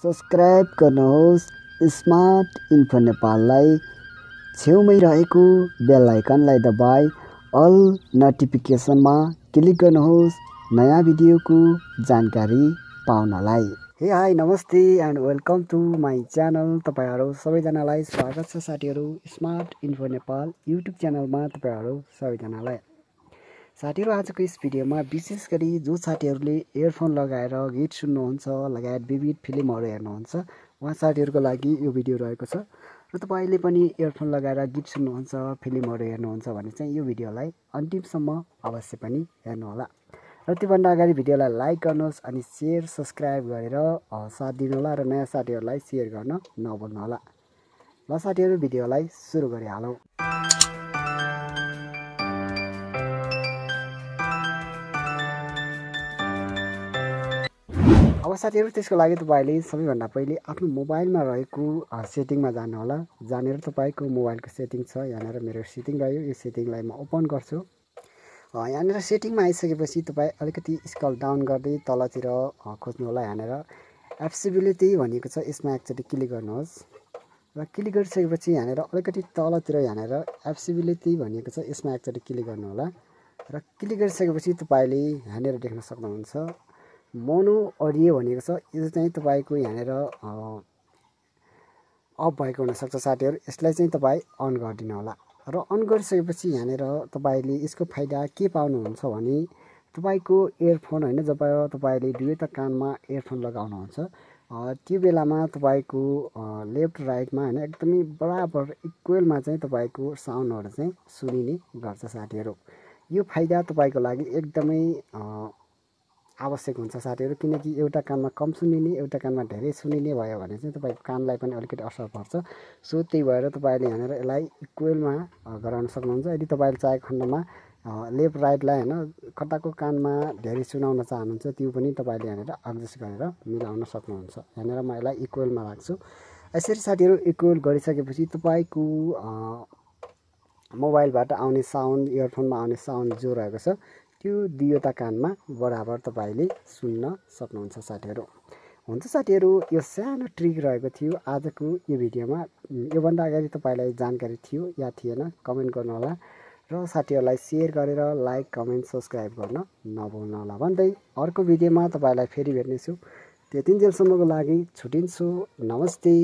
Subscribe गर्नुहोस् smart info नेपाललाई छेउमै रहेको बेल आइकनलाई दबाई अल नोटिफिकेसनमा क्लिक गर्नुहोस् नयाँ भिडियोको जानकारी पाउनलाई। हे हाई नमस्ते and welcome to my channel. तपाईहरु सबैजनालाई स्वागत छ साथीहरु स्मार्ट इन्फो नेपाल युट्युब च्यानलमा। तपाईहरु सबैजनालाई साथीहरु आजको यस भिडियोमा विशेष गरी जो साथीहरुले इयरफोन लगाएर गीत सुन्नुहुन्छ लगायत विविध फिल्महरु हेर्नुहुन्छ उहाँ साथीहरुको लागि यो भिडियो रहेको छ। र तपाईले पनि इयरफोन लगाएर गीत सुन्नुहुन्छ फिल्महरु हेर्नुहुन्छ भने चाहिँ यो भिडियोलाई अन्तिमसम्म अवश्य पनि हेर्नुहोला। र त्योभन्दा अगाडि भिडियोलाई लाइक गर्नुहोस् अनि शेयर सब्स्क्राइब गरेर साथ दिनुहोला र नयाँ साथीहरुलाई शेयर गर्न नभुल्नुहोला। ल साथीहरु भिडियोलाई सुरु गरिहालौं। अब साथीहरु त्यसको लागि तपाईले सबैभन्दा पहिले आफ्नो मोबाइलमा रहेको सेटिङमा जानुहोला। जानेर तपाईको मोबाइलको सेटिङ छ यहाँनेर मेरो सेटिङ रह्यो। यो सेटिङलाई म ओपन गर्छु। यहाँनेर सेटिङमा आइसकेपछि तपाई अलिकति स्क्रल डाउन गर्दै तलतिर खोज्नु होला। यहाँनेर एक्सेसिबिलिटी भनेको छ यसमा एकचोटी क्लिक गर्नुहोस्। र क्लिक गरिसकेपछि यहाँनेर अलिकति तलतिर यहाँनेर एक्सेसिबिलिटी भनेको छ यसमा एकचोटी क्लिक गर्नु होला। र क्लिक गरिसकेपछि तपाईले यहाँनेर देख्न सक्नुहुन्छ मोनो अडियो भनेको छ। यो चाहिँ तपाईको यहाँनेर अफ भएको हुन सक्छ साथीहरु। यसलाई चाहिँ तपाई अन गरिदिनु होला। र अन गरिसकेपछि यहाँनेर तपाईले यसको फाइदा के पाउनुहुन्छ भने तपाईको इयरफोन हैन जब तपाईले दुवैटा कानमा इयरफोन लगाउनुहुन्छ त्यो बेलामा तपाईको लेफ्ट राइटमा हैन एकदमै बराबर इक्वलमा चाहिँ तपाईको साउन्डहरु चाहिँ सुनिने गर्छ साथीहरु। यो फाइदा तपाईको लागि एकदमै आवश्यक हुन्छ साथीहरु। किनकि एउटा कानमा कम सुनिने एउटा कानमा धेरै सुनिने भयो भने चाहिँ तपाईको कानलाई पनि अलिकति असर पर्छ। सो त्यही भएर तपाईले यहाँनेर यसलाई इक्वलमा गराउन सक्नुहुन्छ। यदि तपाईले चाहेको खण्डमा लेफ्ट राइटलाई हैन कताको कानमा धेरै सुनाउन चाहनुहुन्छ त्यो पनि तपाईले यहाँनेर एडजस्ट गरेर मिलाउन सक्नुहुन्छ। यहाँनेर म यसलाई इक्वलमा राख्छु। यसरी साथीहरु इक्वल गरिसकेपछि तपाईको मोबाइलबाट आउने साउन्ड इयरफोनमा आउने साउन्ड जो रहेको छ त्यो दुईवटा कानमा बराबर तपाईले सुन्न सक्नुहुन्छ साथीहरु। हुन्छ साथीहरु यो सानो ट्रिक रहेको थियो आजको यो भिडियोमा। योभन्दा अगाडि तपाईलाई जानकारी थियो या थिएन कमेन्ट गर्नु होला। र साथीहरुलाई शेयर गरेर लाइक कमेन्ट सब्स्क्राइब गर्न नभुल्नु होला भन्दै अर्को भिडियोमा तपाईलाई फेरि भेट्नेछु। त्यतिन्जेलसम्मको लागि छुटिन्छु। नमस्ते।